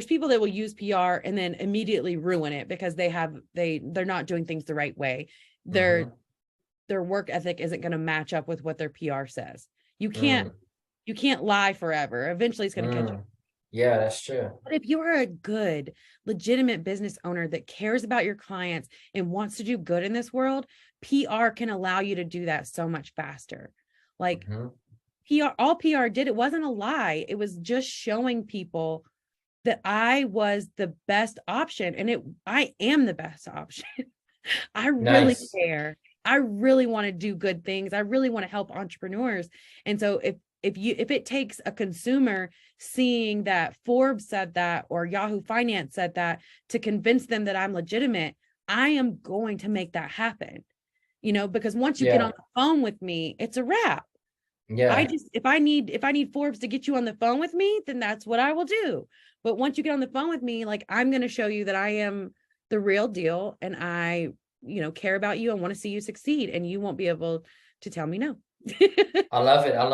people that will use PR and then immediately ruin it because they're not doing things the right way. Mm-hmm. Their work ethic isn't going to match up with what their PR says. You can't Mm. you can't lie forever. Eventually it's going to catch up. Mm. Yeah, that's true. But if you're a good, legitimate business owner that cares about your clients and wants to do good in this world, PR can allow you to do that so much faster. Like Mm-hmm. all PR did, it wasn't a lie. It was just showing people that I was the best option, and I am the best option. I really Nice. care. I really want to do good things. I really want to help entrepreneurs. And so if it takes a consumer seeing that Forbes said that or Yahoo Finance said that to convince them that I'm legitimate, I am going to make that happen. Because once you get on Yeah. the phone with me, it's a wrap. Yeah. If I need Forbes to get you on the phone with me, then that's what I will do. But once you get on the phone with me, like, I'm going to show you that I am the real deal, and I, care about you and want to see you succeed, and you won't be able to tell me no. I love it. I love